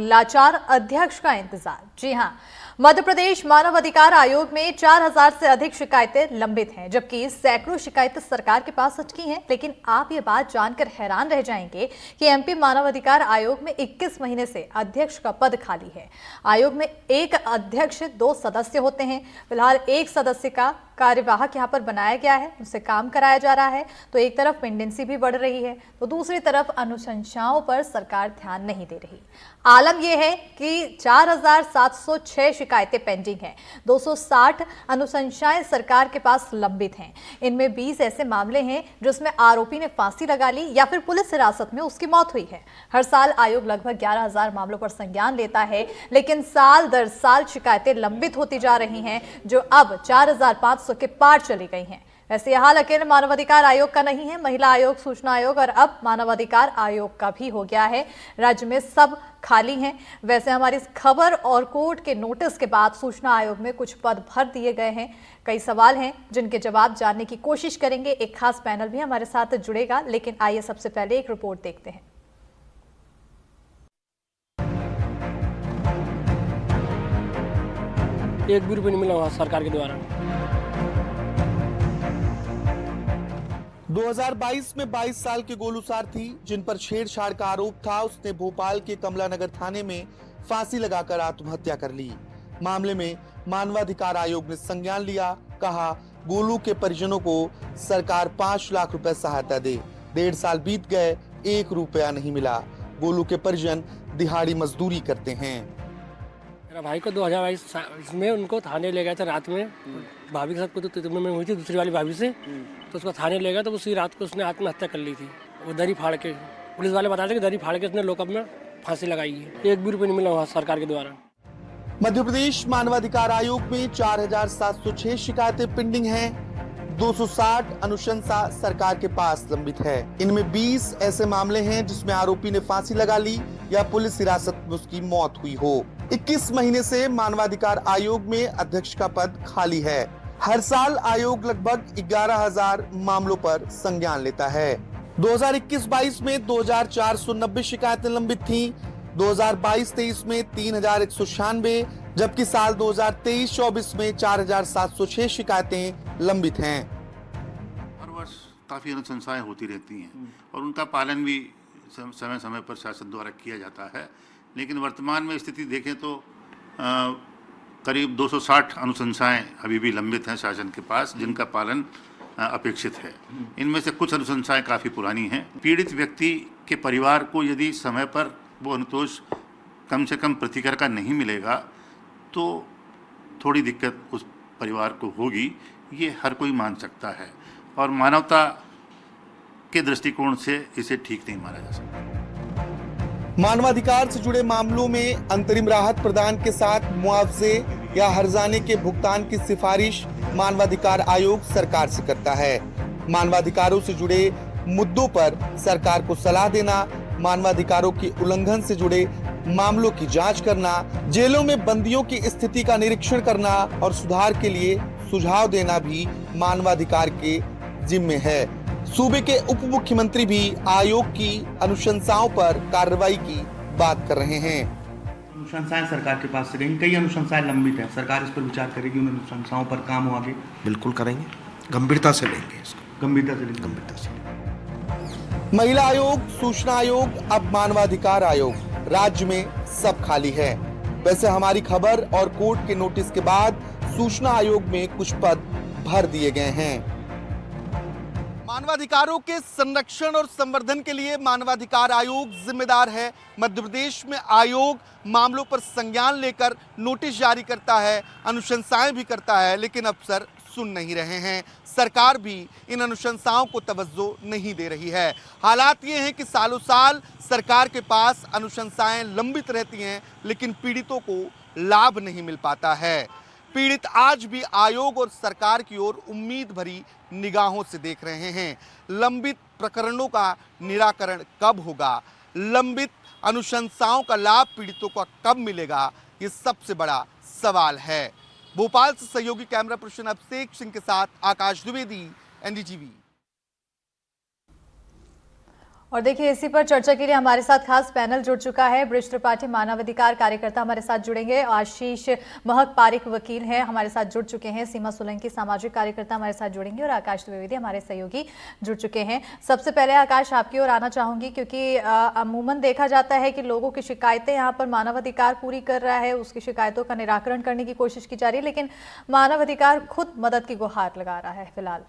लाचार अध्यक्ष का इंतजार। जी हां, मध्य प्रदेश मानव अधिकार आयोग में 4000 से अधिक शिकायतें लंबित हैं, जबकि सैकड़ों शिकायतें सरकार के पास अटकी हैं। लेकिन आप ये बात जानकर हैरान रह जाएंगे कि एमपी मानव अधिकार आयोग में 21 महीने से अध्यक्ष का पद खाली है। आयोग में एक अध्यक्ष 2 सदस्य होते हैं। फिलहाल एक सदस्य का कार्यवाहक यहाँ पर बनाया गया है, उनसे काम कराया जा रहा है। तो एक तरफ पेंडेंसी भी बढ़ रही है, तो दूसरी तरफ अनुशंसाओं पर सरकार ध्यान नहीं दे रही। आलम यह है कि 4706 शिकायतें पेंडिंग हैं, 260 अनुशंसाएं सरकार के पास लंबित हैं। इनमें 20 ऐसे मामले हैं जिसमें आरोपी ने फांसी लगा ली या फिर पुलिस हिरासत में उसकी मौत हुई है। हर साल आयोग लगभग 11000 मामलों पर संज्ञान लेता है, लेकिन साल दर साल शिकायतें लंबित होती जा रही हैं, जो अब 4500 के पार चली गई हैं। वैसे यह हाल अकेले मानवाधिकार आयोग का नहीं है, महिला आयोग, सूचना आयोग और अब मानवाधिकार आयोग का भी हो गया है। राज्य में सब खाली हैं। वैसे हमारी इस खबर और कोर्ट के नोटिस के बाद सूचना आयोग में कुछ पद भर दिए गए हैं। कई सवाल हैं जिनके जवाब जानने की कोशिश करेंगे। एक खास पैनल भी हमारे साथ जुड़ेगा, लेकिन आइए सबसे पहले एक रिपोर्ट देखते हैं। एक भी रुपये नहीं मिला वहाँ सरकार के द्वारा। 2022 में 22 साल के गोलू सारथी, जिन पर छेड़छाड़ का आरोप था, उसने भोपाल के कमला नगर थाने में फांसी लगाकर आत्महत्या कर ली। मामले में मानवाधिकार आयोग ने संज्ञान लिया। कहा, गोलू के परिजनों को सरकार 5 लाख रुपए सहायता दे। 1.5 साल बीत गए, 1 रुपया नहीं मिला। गोलू के परिजन दिहाड़ी मजदूरी करते हैं। मेरा भाई को 2022 में उनको थाने ले गया था रात में। भाभी के साथ कुछ तितुमे में हुई थी दूसरी वाली भाभी से, तो उसको थाने ले गया, तो उसी रात को उसने आत्महत्या कर ली थी। वो दरी फाड़ के, पुलिस वाले बता रहे कि दरी फाड़ के उसने लोकअप में फांसी लगाई है। 1 भी रुपये नहीं मिला वहाँ सरकार के द्वारा। मध्य प्रदेश मानवाधिकार आयोग में 4706 शिकायतें पेंडिंग हैं। 260 अनुशंसा सरकार के पास लंबित है। इनमें 20 ऐसे मामले हैं जिसमें आरोपी ने फांसी लगा ली या पुलिस हिरासत में उसकी मौत हुई हो। 21 महीने से मानवाधिकार आयोग में अध्यक्ष का पद खाली है। हर साल आयोग लगभग 11000 मामलों पर संज्ञान लेता है। 2021-22 में 2490 शिकायतें लंबित थीं। 2022-23 में 3196, जबकि साल 2023-24 में 4706 शिकायतें लंबित हैं। हर वर्ष काफी अनुशंसाएं होती रहती हैं और उनका पालन भी समय समय पर शासन द्वारा किया जाता है। लेकिन वर्तमान में स्थिति देखें तो करीब 260 अनुशंसाएं अभी भी लंबित हैं शासन के पास, जिनका पालन अपेक्षित है। इनमें से कुछ अनुशंसाएं काफ़ी पुरानी हैं। पीड़ित व्यक्ति के परिवार को यदि समय पर वो अनुतोष कम से कम प्रतिकर का नहीं मिलेगा तो थोड़ी दिक्कत उस परिवार को होगी, ये हर कोई मान सकता है और मानवता के दृष्टिकोण से इसे ठीक नहीं माना जा सकता। मानवाधिकार से जुड़े मामलों में अंतरिम राहत प्रदान के साथ मुआवजे या हर्जाने के भुगतान की सिफारिश मानवाधिकार आयोग सरकार से करता है। मानवाधिकारों से जुड़े मुद्दों पर सरकार को सलाह देना, मानवाधिकारों के उल्लंघन से जुड़े मामलों की जांच करना, जेलों में बंदियों की स्थिति का निरीक्षण करना और सुधार के लिए सुझाव देना भी मानवाधिकार के जिम्मे है। सूबे के उप मुख्यमंत्री भी आयोग की अनुशंसाओं पर कार्रवाई की बात कर रहे हैं। अनुशंसाएं सरकार के पास से रहेंगी, कई अनुशंसाएं लंबित हैं, सरकार इस पर विचार करेगी, उन अनुशंसाओं पर काम हो आगे। बिल्कुल करेंगे, गंभीरता से लेंगे इसको, गंभीरता से लेंगे। गंभीरता से। महिला आयोग, सूचना आयोग, अब मानवाधिकार आयोग, राज्य में सब खाली है। वैसे हमारी खबर और कोर्ट के नोटिस के बाद सूचना आयोग में कुछ पद भर दिए गए हैं। मानवाधिकारों के संरक्षण और संवर्धन के लिए मानवाधिकार आयोग जिम्मेदार है। मध्य प्रदेश में आयोग मामलों पर संज्ञान लेकर नोटिस जारी करता है, अनुशंसाएं भी करता है, लेकिन अफसर सुन नहीं रहे हैं। सरकार भी इन अनुशंसाओं को तवज्जो नहीं दे रही है। हालात ये हैं कि सालों साल सरकार के पास अनुशंसाएं लंबित रहती हैं, लेकिन पीड़ितों को लाभ नहीं मिल पाता है। पीड़ित आज भी आयोग और सरकार की ओर उम्मीद भरी निगाहों से देख रहे हैं। लंबित प्रकरणों का निराकरण कब होगा? लंबित अनुशंसाओं का लाभ पीड़ितों को कब मिलेगा? ये सबसे बड़ा सवाल है। भोपाल से सहयोगी कैमरा पर्सन अभिषेक सिंह के साथ आकाश द्विवेदी, एनडीटीवी। और देखिए, इसी पर चर्चा के लिए हमारे साथ खास पैनल जुड़ चुका है। ब्रिज त्रिपाठी मानवाधिकार कार्यकर्ता हमारे साथ जुड़ेंगे, आशीष महक पारिक वकील हैं हमारे साथ जुड़ चुके हैं, सीमा सोलंकी सामाजिक कार्यकर्ता हमारे साथ जुड़ेंगे और आकाश द्विवेदी हमारे सहयोगी जुड़ चुके हैं। सबसे पहले आकाश, आपकी ओर आना चाहूंगी, क्योंकि अमूमन देखा जाता है कि लोगों की शिकायतें यहाँ पर मानवाधिकार पूरी कर रहा है, उसकी शिकायतों का निराकरण करने की कोशिश की जा रही है, लेकिन मानवाधिकार खुद मदद की गुहार लगा रहा है फिलहाल।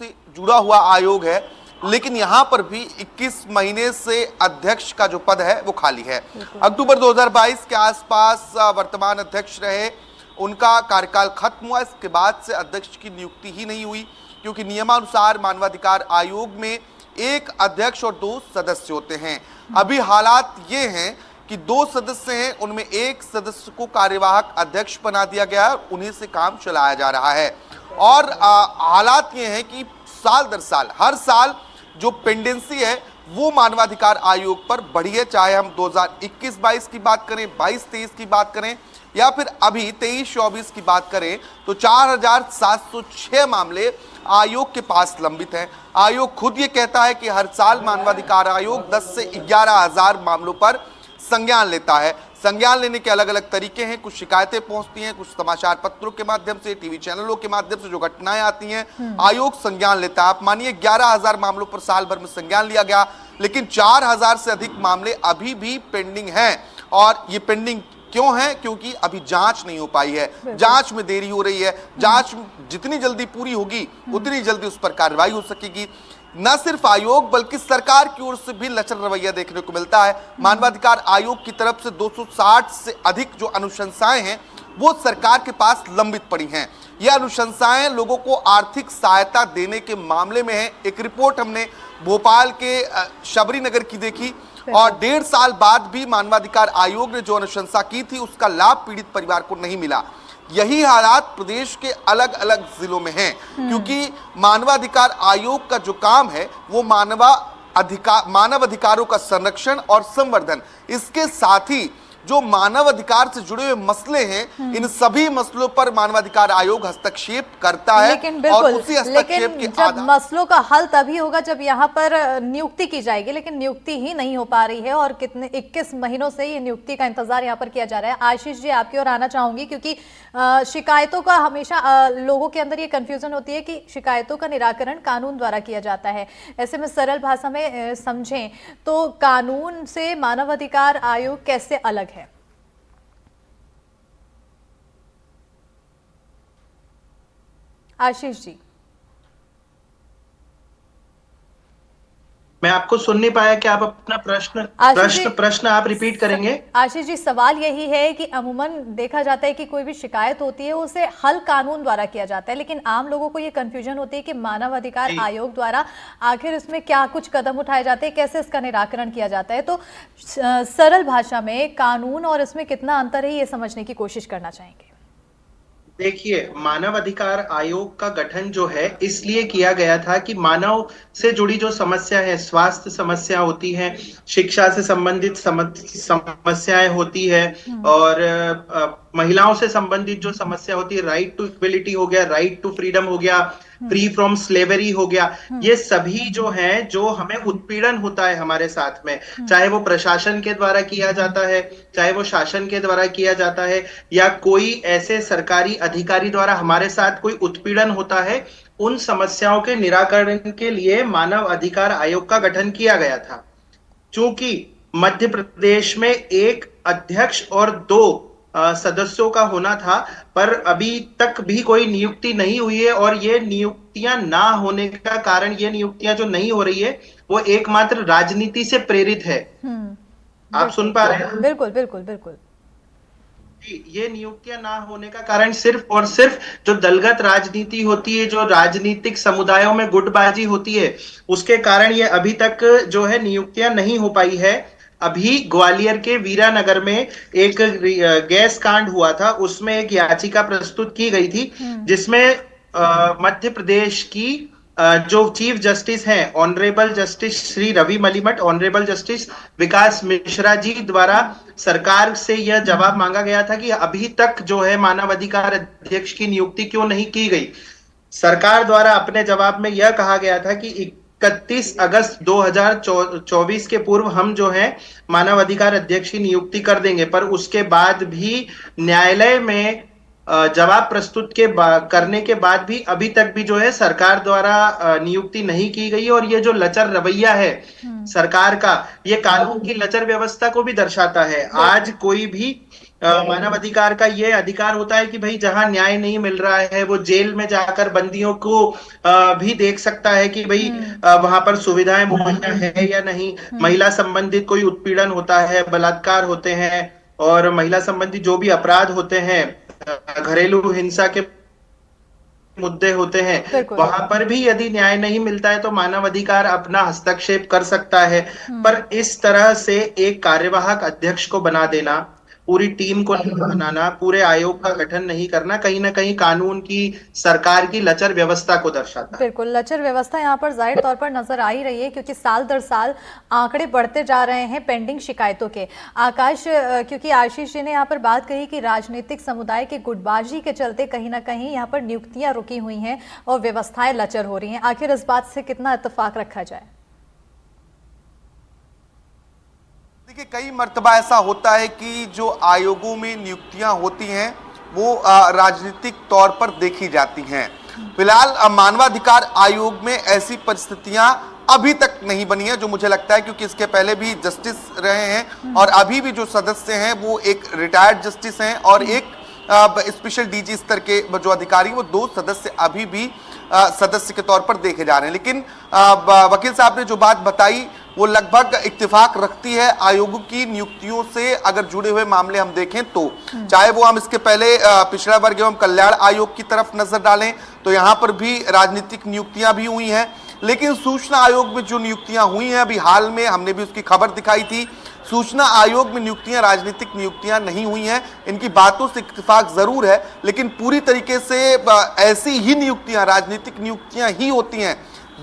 से जुड़ा हुआ आयोग है, लेकिन यहां पर भी 21 महीने से अध्यक्ष का जो पद है वो खाली है। अक्टूबर 2022 के आसपास वर्तमान अध्यक्ष रहे, उनका कार्यकाल खत्म हुआ। इसके बाद से अध्यक्ष की नियुक्ति ही नहीं हुई, क्योंकि नियमानुसार मानवाधिकार आयोग में एक अध्यक्ष और 2 सदस्य होते हैं। अभी हालात ये हैं कि 2 सदस्य हैं, उनमें एक सदस्य को कार्यवाहक अध्यक्ष बना दिया गया है, उन्हीं से काम चलाया जा रहा है। और हालात ये हैं कि साल दर साल, हर साल जो पेंडेंसी है वो मानवाधिकार आयोग पर बढ़ी है, चाहे हम 2021-22 की बात करें, 22-23 की बात करें, या फिर अभी 23-24 की बात करें, तो 4706 मामले आयोग के पास लंबित हैं। आयोग खुद ये कहता है कि हर साल मानवाधिकार आयोग 10 से 11,000 मामलों पर संज्ञान लेता है। संज्ञान लेने के अलग अलग तरीके हैं, कुछ शिकायतें पहुंचती हैं, कुछ समाचार पत्रों के माध्यम से, टीवी चैनलों के माध्यम से जो घटनाएं आती हैं, आयोग संज्ञान लेता है। आप मानिए 11,000 मामलों पर साल भर में संज्ञान लिया गया, लेकिन 4,000 से अधिक मामले अभी भी पेंडिंग हैं। और ये पेंडिंग क्यों है? क्योंकि अभी जांच नहीं हो पाई है, जांच में देरी हो रही है। जांच जितनी जल्दी पूरी होगी उतनी जल्दी उस पर कार्रवाई हो सकेगी। न सिर्फ आयोग बल्कि सरकार की ओर से भी लचर रवैया देखने को मिलता है। मानवाधिकार आयोग की तरफ से 260 से अधिक जो अनुशंसाएं हैं वो सरकार के पास लंबित पड़ी हैं। ये अनुशंसाएं लोगों को आर्थिक सहायता देने के मामले में है। एक रिपोर्ट हमने भोपाल के शबरी नगर की देखी, और 1.5 साल बाद भी मानवाधिकार आयोग ने जो अनुशंसा की थी उसका लाभ पीड़ित परिवार को नहीं मिला। यही हालात प्रदेश के अलग अलग जिलों में हैं, क्योंकि मानवाधिकार आयोग का जो काम है वो मानव अधिकारों का संरक्षण और संवर्धन, इसके साथ ही जो मानव अधिकार से जुड़े हुए मसले हैं, इन सभी मसलों पर मानवाधिकार आयोग हस्तक्षेप करता है। लेकिन और उसी हस्तक्षेप के जब मसलों का हल तभी होगा जब यहाँ पर नियुक्ति की जाएगी, लेकिन नियुक्ति ही नहीं हो पा रही है और कितने 21 महीनों से ये नियुक्ति का इंतजार यहाँ पर किया जा रहा है। आशीष जी, आपकी ओर आना चाहूंगी, क्योंकि शिकायतों का हमेशा लोगों के अंदर ये कंफ्यूजन होती है कि शिकायतों का निराकरण कानून द्वारा किया जाता है। ऐसे में सरल भाषा में समझें तो कानून से मानवाधिकार आयोग कैसे अलग है? आशीष जी, मैं आपको सुन नहीं पाया कि आप अपना प्रश्न आप रिपीट करेंगे? आशीष जी, सवाल यही है कि अमूमन देखा जाता है कि कोई भी शिकायत होती है उसे हल कानून द्वारा किया जाता है, लेकिन आम लोगों को ये कंफ्यूजन होती है कि मानवाधिकार आयोग द्वारा आखिर इसमें क्या कुछ कदम उठाए जाते हैं, कैसे इसका निराकरण किया जाता है। तो सरल भाषा में कानून और इसमें कितना अंतर है ये समझने की कोशिश करना चाहेंगे। देखिए, मानव अधिकार आयोग का गठन जो है इसलिए किया गया था कि मानव से जुड़ी जो समस्या है, स्वास्थ्य समस्या होती है, शिक्षा से संबंधित समस्याएं होती है, और महिलाओं से संबंधित जो समस्या होती है, राइट टू इक्वलिटी हो गया, राइट टू फ्रीडम हो गया, फ्री फ्रॉम स्लेवरी हो गया, ये सभी जो हैं जो हमें उत्पीड़न होता है हमारे साथ में, चाहे वो प्रशासन के द्वारा किया जाता है, चाहे वो शासन के द्वारा किया जाता है, या कोई ऐसे सरकारी अधिकारी द्वारा हमारे साथ कोई उत्पीड़न होता है, उन समस्याओं के निराकरण के लिए मानव अधिकार आयोग का गठन किया गया था। चूंकि मध्य प्रदेश में एक अध्यक्ष और 2 सदस्यों का होना था, पर अभी तक भी कोई नियुक्ति नहीं हुई है, और ये नियुक्तियां ना होने का कारण, ये नियुक्तियां जो नहीं हो रही है वो एकमात्र राजनीति से प्रेरित है। आप सुन पा रहे हैं? बिल्कुल बिल्कुल बिल्कुल। ये नियुक्तियां ना होने का कारण सिर्फ और सिर्फ जो दलगत राजनीति होती है, जो राजनीतिक समुदायों में गुटबाजी होती है, उसके कारण ये अभी तक जो है नियुक्तियां नहीं हो पाई है। अभी ग्वालियर के वीरानगर में एक गैस कांड हुआ था, उसमें एक याचिका प्रस्तुत की गई थी जिसमें मध्य प्रदेश की जो चीफ जस्टिस हैं honourable justice Shri Ravi Malimath, honourable justice Vikas Mishra ji द्वारा सरकार से यह जवाब मांगा गया था कि अभी तक जो है मानवाधिकार अध्यक्ष की नियुक्ति क्यों नहीं की गई। सरकार द्वारा अपने जवाब में यह कहा गया था कि 31 अगस्त 2024 के पूर्व हम जो है मानवाधिकार अध्यक्ष की नियुक्ति कर देंगे, पर उसके बाद भी न्यायालय में जवाब प्रस्तुत करने के बाद भी अभी तक भी जो है सरकार द्वारा नियुक्ति नहीं की गई। और ये जो लचर रवैया है सरकार का, ये कानून की लचर व्यवस्था को भी दर्शाता है। आज कोई भी मानवाधिकार का ये अधिकार होता है कि भाई जहां न्याय नहीं मिल रहा है वो जेल में जाकर बंदियों को भी देख सकता है कि भाई वहां पर सुविधाएं मुहैया है या नहीं। महिला संबंधित कोई उत्पीड़न होता है, बलात्कार होते हैं और महिला संबंधी जो भी अपराध होते हैं, घरेलू हिंसा के मुद्दे होते हैं, वहां पर भी यदि न्याय नहीं मिलता है तो मानवाधिकार अपना हस्तक्षेप कर सकता है। पर इस तरह से एक कार्यवाहक अध्यक्ष को बना देना, पूरी टीम को नहीं बनाना, पूरे आयोग का गठन नहीं करना, कहीं ना कहीं कानून की, सरकार की लचर व्यवस्था को दर्शाता है। बिल्कुल, लचर व्यवस्था यहाँ पर जाहिर तौर पर नजर आ ही रही है, क्योंकि साल दर साल आंकड़े बढ़ते जा रहे हैं पेंडिंग शिकायतों के। आकाश, क्योंकि आशीष जी ने यहाँ पर बात कही कि राजनीतिक समुदाय के गुटबाजी के चलते कहीं ना कहीं यहाँ पर नियुक्तियां रुकी हुई हैं और व्यवस्थाएं लचर हो रही हैं, आखिर इस बात से कितना इत्तेफाक रखा जाए? देखिए, कई मर्तबा ऐसा होता है कि जो आयोगों में नियुक्तियां होती हैं वो राजनीतिक तौर पर देखी जाती हैं। फिलहाल मानवाधिकार आयोग में ऐसी परिस्थितियां अभी तक नहीं बनी है, जो मुझे लगता है, क्योंकि इसके पहले भी जस्टिस रहे हैं और अभी भी जो सदस्य हैं वो एक रिटायर्ड जस्टिस हैं और एक स्पेशल डीजी स्तर के जो अधिकारी, वो 2 सदस्य अभी भी सदस्य के तौर पर देखे जा रहे हैं। लेकिन वकील साहब ने जो बात बताई वो लगभग इत्तेफाक रखती है आयोगों की नियुक्तियों से। अगर जुड़े हुए मामले हम देखें तो चाहे वो हम इसके पहले पिछड़ा वर्ग एवं कल्याण आयोग की तरफ नजर डालें तो यहाँ पर भी राजनीतिक नियुक्तियां भी हुई हैं, लेकिन सूचना आयोग में जो नियुक्तियां हुई हैं अभी हाल में, हमने भी उसकी खबर दिखाई थी, सूचना आयोग में नियुक्तियां राजनीतिक नियुक्तियां नहीं हुई हैं। इनकी बातों से इत्तेफाक जरूर है, लेकिन पूरी तरीके से ऐसी ही नियुक्तियां, राजनीतिक नियुक्तियां ही होती हैं,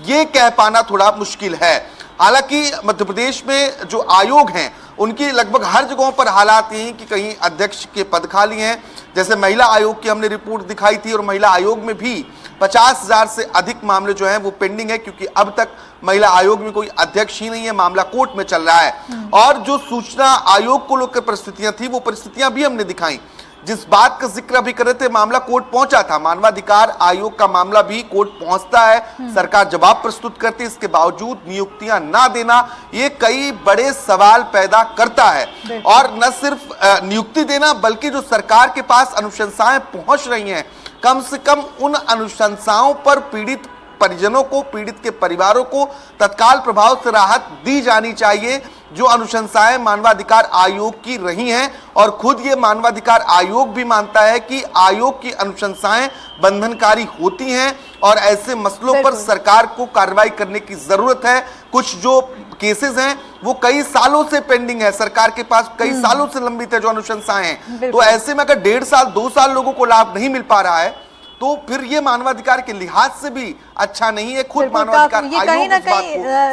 ये कह पाना थोड़ा मुश्किल है। हालांकि मध्य प्रदेश में जो आयोग हैं उनकी लगभग हर जगहों पर हालात ये हैं कि कहीं अध्यक्ष के पद खाली हैं। जैसे महिला आयोग की हमने रिपोर्ट दिखाई थी और महिला आयोग में भी 50,000 से अधिक मामले जो हैं वो पेंडिंग है, क्योंकि अब तक महिला आयोग में कोई अध्यक्ष ही नहीं है, मामला कोर्ट में चल रहा है। और जो सूचना आयोग को लेकर परिस्थितियां थी वो परिस्थितियां भी हमने दिखाई। जिस बात का जिक्र अभी कर रहे थे, मामला कोर्ट पहुंचा था, मानवाधिकार आयोग का मामला भी कोर्ट पहुंचता है, सरकार जवाब प्रस्तुत करती है, इसके बावजूद नियुक्तियां ना देना ये कई बड़े सवाल पैदा करता है। और न सिर्फ नियुक्ति देना, बल्कि जो सरकार के पास अनुशंसाएं पहुंच रही हैं, कम से कम उन अनुशंसाओं पर पीड़ित परिजनों को, पीड़ित के परिवारों को तत्काल प्रभाव से राहत दी जानी चाहिए, जो अनुशंसाएं मानवाधिकार आयोग की रही हैं। और खुद ये मानवाधिकार आयोग भी मानता है कि आयोग की अनुशंसाएं बंधनकारी होती हैं और ऐसे मसलों पर सरकार को कार्रवाई करने की जरूरत है। कुछ जो केसेस हैं वो कई सालों से पेंडिंग है, सरकार के पास कई सालों से लंबित है जो अनुशंसाएं हैं। तो ऐसे में अगर 1.5 साल 2 साल लोगों को लाभ नहीं मिल पा रहा है तो फिर ये मानवाधिकार के लिहाज से भी अच्छा नहीं है। खुद मानवाधिकार आयोग कहीं ना कहीं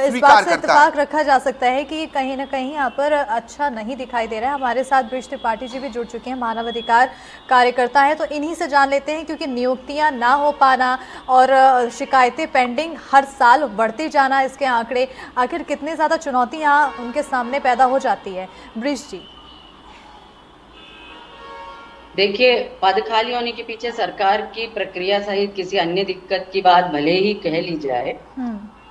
इस बात से इत्तेफाक है। रखा जा सकता है कि कहीं ना कहीं यहाँ पर अच्छा नहीं दिखाई दे रहा है। हमारे साथ ब्रिज त्रिपाठी जी भी जुड़ चुके हैं, मानवाधिकार कार्यकर्ता है, तो इन्हीं से जान लेते हैं, क्योंकि नियुक्तियां ना हो पाना और शिकायतें पेंडिंग हर साल बढ़ते जाना, इसके आंकड़े, आखिर कितनी ज़्यादा चुनौती यहाँ उनके सामने पैदा हो जाती है। ब्रिज जी, देखिए, पद खाली होने के पीछे सरकार की प्रक्रिया सहित किसी अन्य दिक्कत की बात भले ही कह ली जाए,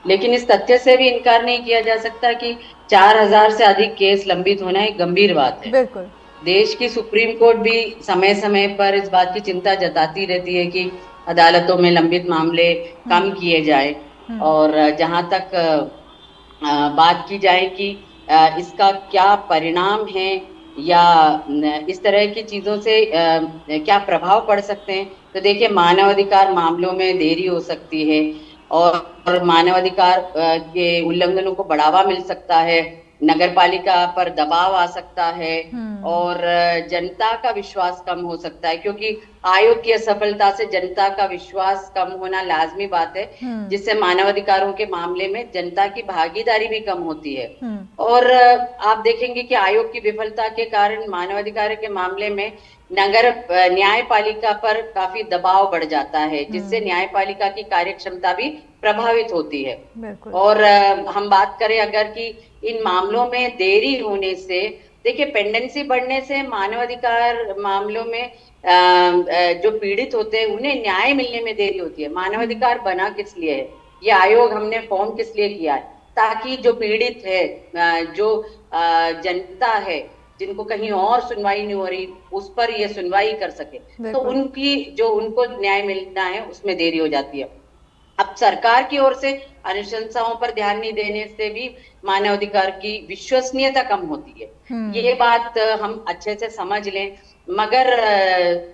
लेकिन इस तथ्य से भी इनकार नहीं किया जा सकता कि 4000 से अधिक केस लंबित होना एक गंभीर बात है। बिल्कुल, देश की सुप्रीम कोर्ट भी समय समय पर इस बात की चिंता जताती रहती है कि अदालतों में लंबित मामले कम किए जाए। और जहां तक बात की जाए कि इसका क्या परिणाम है या इस तरह की चीजों से क्या प्रभाव पड़ सकते हैं, तो देखिए, मानवाधिकार मामलों में देरी हो सकती है और मानवाधिकार के उल्लंघनों को बढ़ावा मिल सकता है नगरपालिका पर दबाव आ सकता है और जनता का विश्वास कम हो सकता है, क्योंकि आयोग की असफलता से जनता का विश्वास कम होना लाजमी बात है, जिससे मानवाधिकारों के मामले में जनता की भागीदारी भी कम होती है। और आप देखेंगे कि आयोग की विफलता के कारण मानवाधिकार के मामले में नगर न्यायपालिका पर काफी दबाव बढ़ जाता है, जिससे न्यायपालिका की कार्यक्षमता भी प्रभावित होती है। और हम बात करें अगर कि इन मामलों में देरी होने से, देखिए पेंडेंसी बढ़ने से मानवाधिकार मामलों में जो पीड़ित होते हैं उन्हें न्याय मिलने में देरी होती है। मानवाधिकार बना किस लिए है, ये आयोग हमने फॉर्म किस लिए किया है, ताकि जो पीड़ित है, जो जनता है, जिनको कहीं और सुनवाई नहीं हो रही, उस पर ये सुनवाई कर सके, तो उनकी जो उनको न्याय मिलना है उसमें देरी हो जाती है। अब सरकार की ओर से अनुशंसाओं पर ध्यान नहीं देने से भी मानवाधिकार की विश्वसनीयता कम होती है। ये बात हम अच्छे से समझ लें। मगर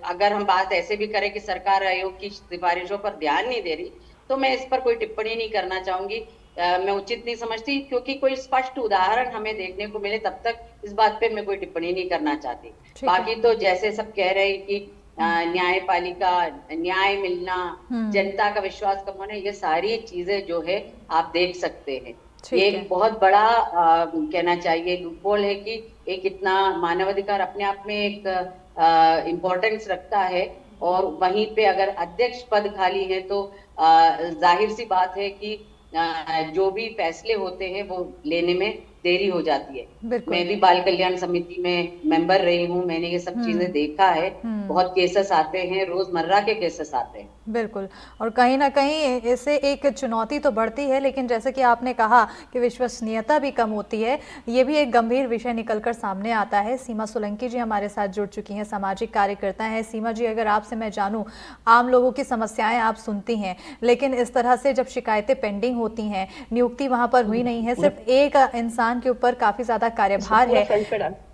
अगर हम बात ऐसे भी करें कि सरकार आयोग की सिफारिशों पर ध्यान नहीं दे रही, तो मैं इस पर कोई टिप्पणी नहीं करना चाहूंगी। मैं उचित नहीं समझती, क्योंकि कोई स्पष्ट उदाहरण हमें देखने को मिले तब तक इस बात पे मैं कोई टिप्पणी नहीं करना चाहती। बाकी तो जैसे सब कह रहे हैं कि न्यायपालिका, न्याय मिलना, जनता का विश्वास कम होना, ये सारी चीजें जो है आप देख सकते हैं। ये एक बहुत बड़ा कहना चाहिए लूपहोल है कि एक इतना मानवाधिकार अपने आप में एक इम्पोर्टेंस रखता है, और वहीं पे अगर अध्यक्ष पद खाली है तो जाहिर सी बात है कि जो भी फैसले होते हैं वो लेने में देरी हो जाती है। मैं भी बाल कल्याण समिति में मेंबर रही हूँ, मैंने ये सब चीजें देखा है। बहुत केसेस आते हैं, रोजमर्रा के केसेस आते हैं। बिल्कुल, और कहीं ना कहीं इससे एक चुनौती तो बढ़ती है, लेकिन जैसे कि आपने कहा कि विश्वसनीयता भी कम होती है, ये भी एक गंभीर विषय निकलकर सामने आता है। सीमा सोलंकी जी हमारे साथ जुड़ चुकी हैं, सामाजिक कार्यकर्ता हैं। सीमा जी, अगर आपसे मैं जानूं, आम लोगों की समस्याएं आप सुनती हैं, लेकिन इस तरह से जब शिकायतें पेंडिंग होती हैं, नियुक्ति वहां पर हुई नहीं है, सिर्फ एक इंसान के ऊपर काफी ज्यादा कार्यभार है,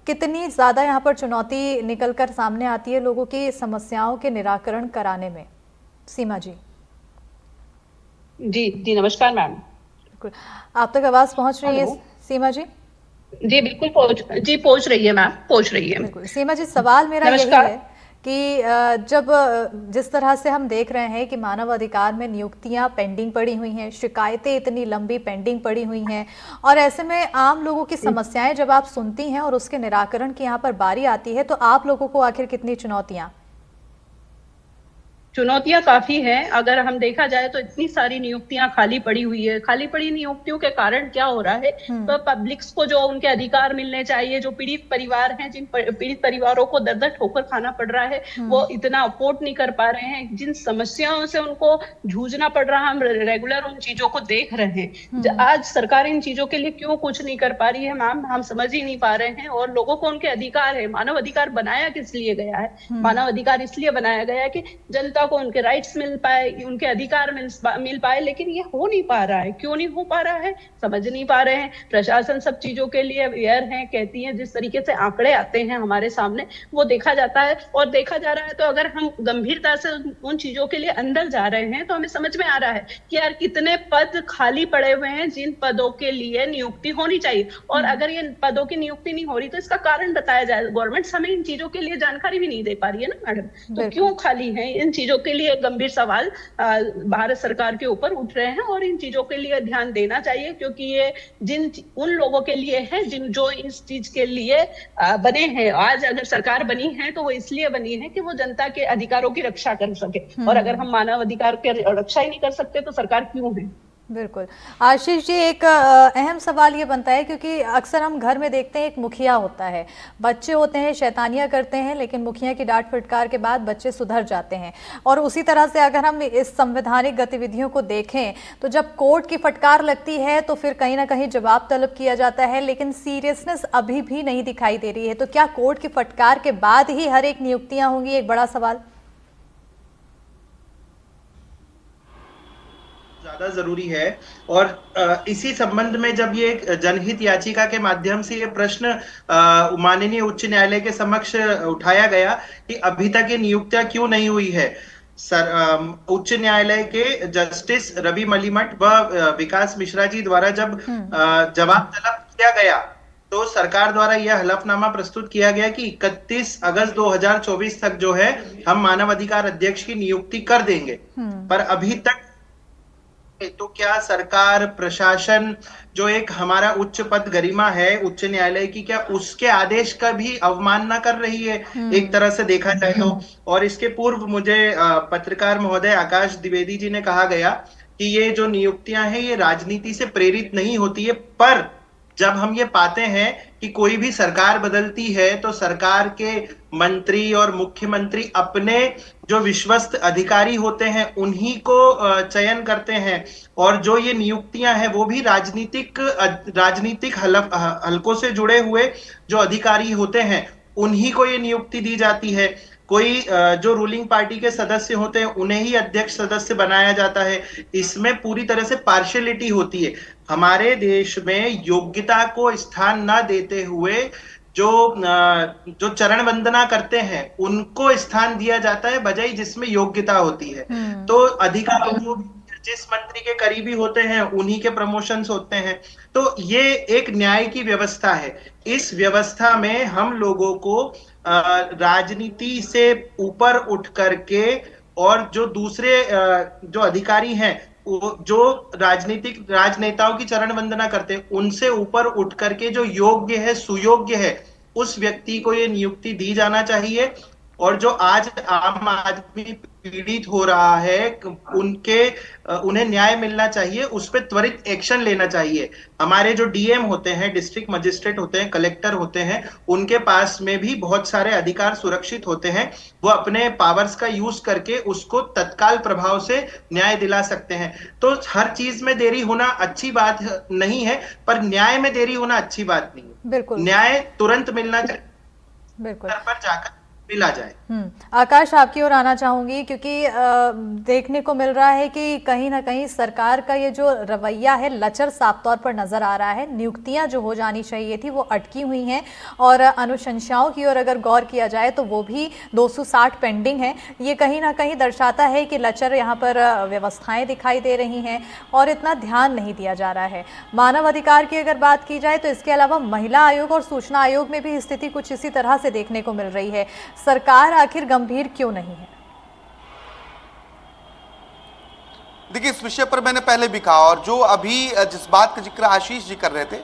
कितनी ज्यादा यहाँ पर चुनौती निकलकर सामने आती है लोगों की समस्याओं के निराकरण कराने में। सीमा जी। जी नमस्कार मैम। बिल्कुल, आप तक आवाज पहुंच रही है सीमा जी? जी बिल्कुल पहुंच रही है मैम, पहुंच रही है। बिल्कुल सीमा जी, सवाल मेरा यही है कि जब जिस तरह से हम देख रहे हैं कि मानव अधिकार में नियुक्तियां पेंडिंग पड़ी हुई हैं, शिकायतें इतनी लंबी पेंडिंग पड़ी हुई हैं, और ऐसे में आम लोगों की समस्याएं जब आप सुनती हैं और उसके निराकरण की यहाँ पर बारी आती है, तो आप लोगों को आखिर कितनी चुनौतियां काफी हैं। अगर हम देखा जाए तो इतनी सारी नियुक्तियां खाली पड़ी हुई है। खाली पड़ी नियुक्तियों के कारण क्या हो रहा है, तो पब्लिक्स को जो उनके अधिकार मिलने चाहिए, जो पीड़ित परिवार हैं, जिन पीड़ित परिवारों को दर दर ठोकर खाना पड़ रहा है, वो इतना अफोर्ड नहीं कर पा रहे हैं। जिन समस्याओं से उनको जूझना पड़ रहा है, हम रेगुलर उन चीजों को देख रहे हैं। आज सरकार इन चीजों के लिए क्यों कुछ नहीं कर पा रही है मैम, हम समझ ही नहीं पा रहे हैं। और लोगों को उनके अधिकार है। मानव अधिकार बनाया किस लिए गया है? मानव अधिकार इसलिए बनाया गया है कि जनता को उनके राइट्स मिल पाए, उनके अधिकार मिल पाए, लेकिन ये हो नहीं पा रहा है। क्यों नहीं हो पा रहा है, समझ नहीं पा रहे हैं। प्रशासन सब चीजों के लिए अवेयर है, कहती है। जिस तरीके से आंकड़े आते हैं हमारे सामने, वो देखा जाता है और देखा जा रहा है। तो अगर हम गंभीरता से उन चीजों के लिए अंदर जा रहे हैं, तो हमें समझ में आ रहा है कि यार कितने पद खाली पड़े हुए हैं जिन पदों के लिए नियुक्ति होनी चाहिए। और अगर ये पदों की नियुक्ति नहीं हो रही, तो इसका कारण बताया जाए। गवर्नमेंट हमें इन चीजों के लिए जानकारी भी नहीं दे पा रही है ना मैडम, तो क्यों खाली है? इन चीजों के लिए गंभीर सवाल भारत सरकार के ऊपर उठ रहे हैं, और इन चीजों के लिए ध्यान देना चाहिए, क्योंकि ये उन लोगों के लिए है जो इस चीज के लिए बने हैं। आज अगर सरकार बनी है तो वो इसलिए बनी है कि वो जनता के अधिकारों की रक्षा कर सके, और अगर हम मानव अधिकार की रक्षा ही नहीं कर सकते तो सरकार क्यों है? बिल्कुल। आशीष जी, एक अहम सवाल ये बनता है, क्योंकि अक्सर हम घर में देखते हैं एक मुखिया होता है, बच्चे होते हैं शैतानियां करते हैं, लेकिन मुखिया की डांट फटकार के बाद बच्चे सुधर जाते हैं। और उसी तरह से अगर हम इस संवैधानिक गतिविधियों को देखें, तो जब कोर्ट की फटकार लगती है तो फिर कहीं ना कहीं जवाब तलब किया जाता है, लेकिन सीरियसनेस अभी भी नहीं दिखाई दे रही है। तो क्या कोर्ट की फटकार के बाद ही हर एक नियुक्तियां होंगी? एक बड़ा सवाल ज्यादा जरूरी है। और इसी संबंध में जब ये जनहित याचिका के माध्यम से ये प्रश्न माननीय उच्च न्यायालय के समक्ष उठाया गया कि अभी तक ये नियुक्तियां क्यों नहीं हुई है, उच्च न्यायालय के जस्टिस रवि मलिमठ व विकास मिश्रा जी द्वारा जब जवाब तलब किया गया तो सरकार द्वारा यह हलफनामा प्रस्तुत किया गया कि 31 अगस्त 2024 तक जो है हम मानव अधिकार अध्यक्ष की नियुक्ति कर देंगे, पर अभी तक तो क्या सरकार, प्रशासन, जो एक हमारा उच्च पद गरिमा है उच्च न्यायालय की, क्या उसके आदेश का भी अवमानना कर रही है एक तरह से देखा जाए तो। और इसके पूर्व मुझे पत्रकार महोदय आकाश द्विवेदी जी ने कहा गया कि ये जो नियुक्तियां हैं ये राजनीति से प्रेरित नहीं होती है, पर जब हम ये पाते हैं कि कोई भी सरकार बदलती है तो सरकार के मंत्री और मुख्यमंत्री अपने जो विश्वस्त अधिकारी होते हैं उन्हीं को चयन करते हैं, और जो ये नियुक्तियां हैं वो भी राजनीतिक हलकों से जुड़े हुए जो अधिकारी होते हैं उन्हीं को ये नियुक्ति दी जाती है। कोई जो रूलिंग पार्टी के सदस्य होते हैं उन्हें ही अध्यक्ष सदस्य बनाया जाता है। इसमें पूरी तरह से पार्शियलिटी होती है। हमारे देश में योग्यता को स्थान न देते हुए जो चरण वंदना करते हैं उनको स्थान दिया जाता है, बजाय जिसमें योग्यता होती है। तो अधिकारियों जिस मंत्री के करीबी होते हैं उन्हीं के प्रमोशंस होते हैं। तो ये एक न्याय की व्यवस्था है। इस व्यवस्था में हम लोगों को राजनीति से ऊपर उठ करके और जो दूसरे जो अधिकारी हैं जो राजनेताओं की चरण वंदना करते हैं उनसे ऊपर उठ करके जो योग्य है, सुयोग्य है, उस व्यक्ति को ये नियुक्ति दी जाना चाहिए। और जो आज आम आदमी पीड़ित हो रहा है उन्हें न्याय मिलना चाहिए, उस पर त्वरित एक्शन लेना चाहिए। हमारे जो डीएम होते हैं, डिस्ट्रिक्ट मजिस्ट्रेट होते हैं, कलेक्टर होते हैं, उनके पास में भी बहुत सारे अधिकार सुरक्षित होते हैं। वो अपने पावर्स का यूज करके उसको तत्काल प्रभाव से न्याय दिला सकते हैं। तो हर चीज में देरी होना अच्छी बात नहीं है, पर न्याय में देरी होना अच्छी बात नहीं है। बिल्कुल, न्याय तुरंत मिलना चाहिए, बिल्कुल पर जाकर मिला जाए। आकाश, आपकी ओर आना चाहूंगी क्योंकि देखने को मिल रहा है कि कहीं ना कहीं सरकार का ये जो रवैया है लचर साफ तौर पर नजर आ रहा है। नियुक्तियां जो हो जानी चाहिए थी वो अटकी हुई हैं, और अनुशंसाओं की ओर अगर गौर किया जाए तो वो भी 260 पेंडिंग है। ये कहीं ना कहीं दर्शाता है कि लचर यहाँ पर व्यवस्थाएं दिखाई दे रही हैं और इतना ध्यान नहीं दिया जा रहा है। मानव अधिकार की अगर बात की जाए तो इसके अलावा महिला आयोग और सूचना आयोग में भी स्थिति कुछ इसी तरह से देखने को मिल रही है। सरकार आखिर गंभीर क्यों नहीं है? देखिए, इस विषय पर मैंने पहले भी कहा, और जो अभी जिस बात का जिक्र आशीष जी कर रहे थे,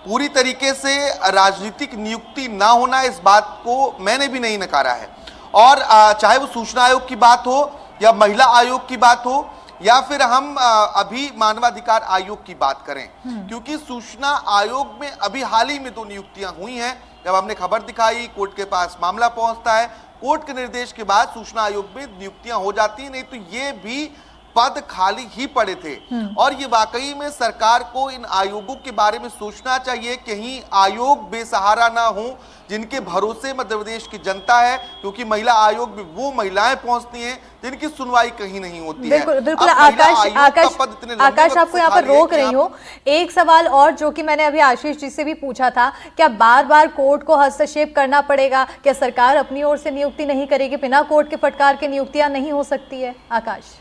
पूरी तरीके से राजनीतिक नियुक्ति ना होना, इस बात को मैंने भी नहीं नकारा है। और चाहे वो सूचना आयोग की बात हो या महिला आयोग की बात हो या फिर हम अभी मानवाधिकार आयोग की बात करें, क्योंकि सूचना आयोग में अभी हाल ही में 2 नियुक्तियां हुई हैं। जब हमने खबर दिखाई, कोर्ट के पास मामला पहुंचता है, कोर्ट के निर्देश के बाद सूचना आयोग में नियुक्तियां हो जाती हैं, नहीं तो ये भी पद खाली ही पड़े थे। और ये वाकई में सरकार को इन आयोगों के बारे में सोचना चाहिए, कहीं आयोग बेसहारा ना हो जिनके भरोसे मध्य प्रदेश की जनता है, क्योंकि महिला आयोग में वो महिलाएं पहुंचती हैं जिनकी सुनवाई कहीं नहीं होती है। बिल्कुल आकाश, आपको यहाँ पर रोक रही हूँ। एक सवाल और जो कि मैंने अभी आशीष जी से भी पूछा था, क्या बार बार कोर्ट को हस्तक्षेप करना पड़ेगा? क्या सरकार अपनी ओर से नियुक्ति नहीं करेगी? बिना कोर्ट के फटकार के नियुक्तियां नहीं हो सकती है? आकाश,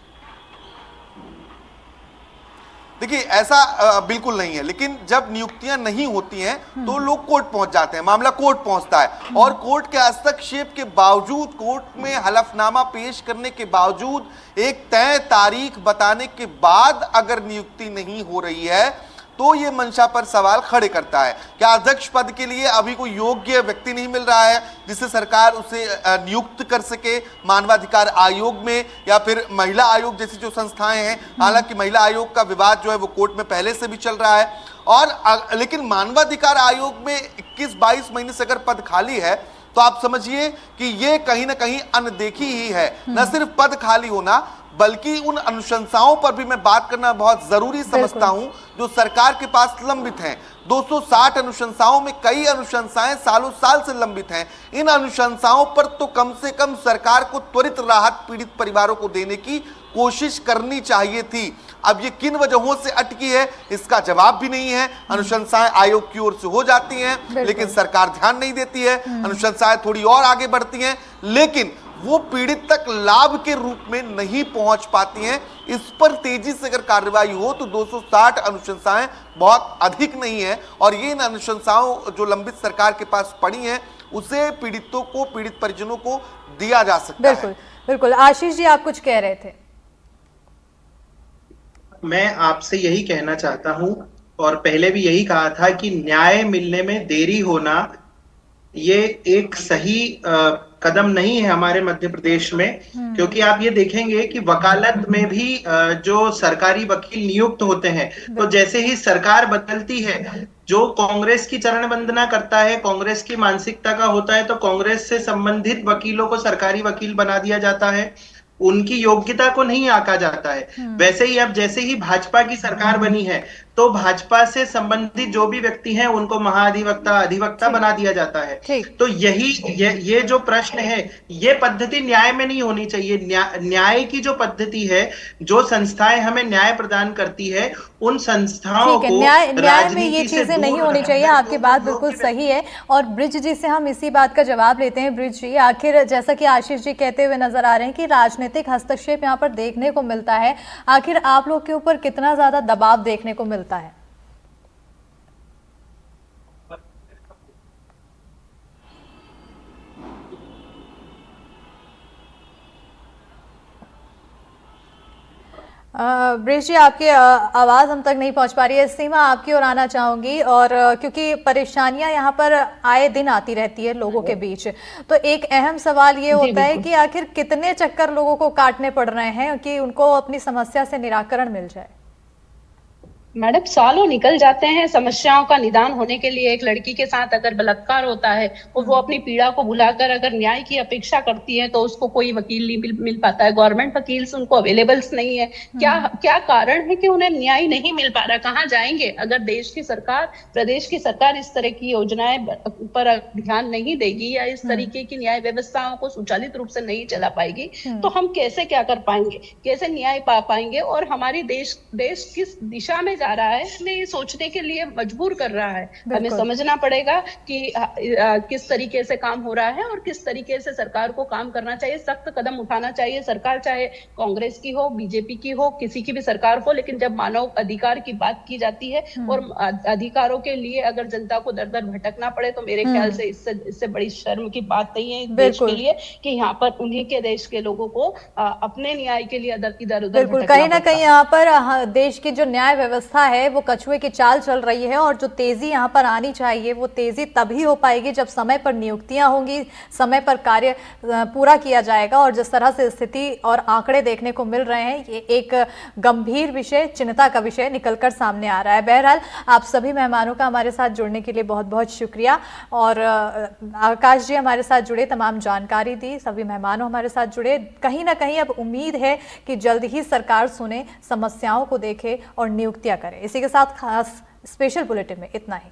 देखिए, ऐसा बिल्कुल नहीं है, लेकिन जब नियुक्तियां नहीं होती हैं तो लोग कोर्ट पहुंच जाते हैं, मामला कोर्ट पहुंचता है, और कोर्ट के हस्तक्षेप के बावजूद, कोर्ट में हलफनामा पेश करने के बावजूद, एक तय तारीख बताने के बाद अगर नियुक्ति नहीं हो रही है तो ये मंशा पर सवाल खड़े करता है। क्या अध्यक्ष पद के लिए अभी कोई योग्य व्यक्ति नहीं मिल रहा है जिससे सरकार उसे नियुक्त कर सके मानवाधिकार आयोग में या फिर महिला आयोग जैसी जो संस्थाएं हैं? हालांकि महिला आयोग का विवाद जो है वो कोर्ट में पहले से भी चल रहा है, और लेकिन मानवाधिकार आयोग में 21-22 महीने से अगर पद खाली है तो आप समझिए कि ये कहीं ना कहीं अनदेखी ही है। न सिर्फ पद खाली होना, बल्कि उन अनुशंसाओं पर भी मैं बात करना बहुत जरूरी समझता हूं जो सरकार के पास लंबित हैं। 260 अनुशंसाओं में कई अनुशंसाएं सालों साल से लंबित हैं। इन अनुशंसाओं पर तो कम से कम सरकार को त्वरित राहत पीड़ित परिवारों को देने की कोशिश करनी चाहिए थी। अब ये किन वजहों से अटकी है इसका जवाब भी नहीं है। अनुशंसाएं आयोग की ओर से हो जाती हैं लेकिन सरकार ध्यान नहीं देती है, अनुशंसाएं थोड़ी और आगे बढ़ती हैं, लेकिन वो पीड़ित तक लाभ के रूप में नहीं पहुंच पाती हैं। इस पर तेजी से अगर कार्रवाई हो तो 260 अनुशंसाएं बहुत अधिक नहीं है और ये इन अनुशंसाओं जो लंबित सरकार के पास पड़ी हैं उसे पीड़ितों को, पीड़ित परिजनों को दिया जा सकता है। बिल्कुल। आशीष जी, आप कुछ कह रहे थे। मैं आपसे यही कहना चाहता हूं और पहले भी यही कहा था कि न्याय मिलने में देरी होना ये एक सही कदम नहीं है हमारे मध्य प्रदेश में, क्योंकि आप ये देखेंगे कि वकालत में भी जो सरकारी वकील नियुक्त होते हैं तो जैसे ही सरकार बदलती है, जो कांग्रेस की चरण वंदना करता है, कांग्रेस की मानसिकता का होता है, तो कांग्रेस से संबंधित वकीलों को सरकारी वकील बना दिया जाता है, उनकी योग्यता को नहीं आंका जाता है। वैसे ही अब जैसे ही भाजपा की सरकार बनी है तो भाजपा से संबंधित जो भी व्यक्ति हैं उनको महाधिवक्ता, अधिवक्ता बना दिया जाता है। तो ये जो प्रश्न है, ये पद्धति न्याय में नहीं होनी चाहिए। न्याय की जो पद्धति है, जो संस्थाएं हमें न्याय प्रदान करती है, उन संस्थाओं को न्याय में ये चीजें नहीं होनी चाहिए। आपकी बात बिल्कुल सही है। और ब्रिज जी से हम इसी बात का जवाब लेते हैं। ब्रिज जी, आखिर जैसा कि आशीष जी कहते हुए नजर आ रहे हैं कि राजनीतिक हस्तक्षेप यहाँ पर देखने को मिलता है, आखिर आप लोग के ऊपर कितना ज्यादा दबाव देखने को मिलता है? ब्रिज जी, आपकी आवाज हम तक नहीं पहुंच पा रही है। सीमा, आपकी ओर आना चाहूंगी। और क्योंकि परेशानियां यहाँ पर आए दिन आती रहती है लोगों के बीच, तो एक अहम सवाल ये होता है कि आखिर कितने चक्कर लोगों को काटने पड़ रहे हैं कि उनको अपनी समस्या से निराकरण मिल जाए? मैडम, सालों निकल जाते हैं समस्याओं का निदान होने के लिए। एक लड़की के साथ अगर बलात्कार होता है और वो अपनी पीड़ा को भुलाकर अगर न्याय की अपेक्षा करती है तो उसको कोई वकील नहीं मिल पाता है, गवर्नमेंट वकील उनको अवेलेबल्स नहीं है। क्या कारण है कि उन्हें न्याय नहीं मिल पा रहा? कहाँ जाएंगे अगर देश की सरकार, प्रदेश की सरकार इस तरह की योजनाएं पर ध्यान नहीं देगी या इस तरीके की न्याय व्यवस्थाओं को सुचालित रूप से नहीं चला पाएगी तो हम कैसे क्या कर पाएंगे, कैसे न्याय पा पाएंगे? और हमारी देश किस दिशा में जा रहा है, हमें ये सोचने के लिए मजबूर कर रहा है। हमें समझना पड़ेगा कि किस तरीके से काम हो रहा है और किस तरीके से सरकार को काम करना चाहिए, सख्त कदम उठाना चाहिए। सरकार चाहे कांग्रेस की हो, बीजेपी की हो, किसी की भी सरकार हो, लेकिन जब मानव अधिकार की बात की जाती है और अधिकारों के लिए अगर जनता को दर दर भटकना पड़े तो मेरे ख्याल से इससे बड़ी शर्म की बात नहीं है इस देश के लिए कि यहाँ पर उन्हीं के देश के लोगों को अपने न्याय के लिए इधर उधर बिल्कुल, कहीं ना कहीं यहाँ पर देश की जो न्याय व्यवस्था है वो कछुए की चाल चल रही है। और जो तेजी यहाँ पर आनी चाहिए वो तेजी तभी हो पाएगी जब समय पर नियुक्तियां होंगी, समय पर कार्य पूरा किया जाएगा। और जिस तरह से स्थिति और आंकड़े देखने को मिल रहे हैं, ये एक गंभीर विषय, चिंता का विषय निकलकर सामने आ रहा है। बहरहाल, आप सभी मेहमानों का हमारे साथ जुड़ने के लिए बहुत बहुत शुक्रिया। और आकाश जी हमारे साथ जुड़े, तमाम जानकारी दी, सभी मेहमानों हमारे साथ जुड़े। कहीं ना कहीं अब उम्मीद है कि जल्द ही सरकार सुने, समस्याओं को देखे और नियुक्तियां करे। इसी के साथ खास स्पेशल बुलेटिन में इतना ही।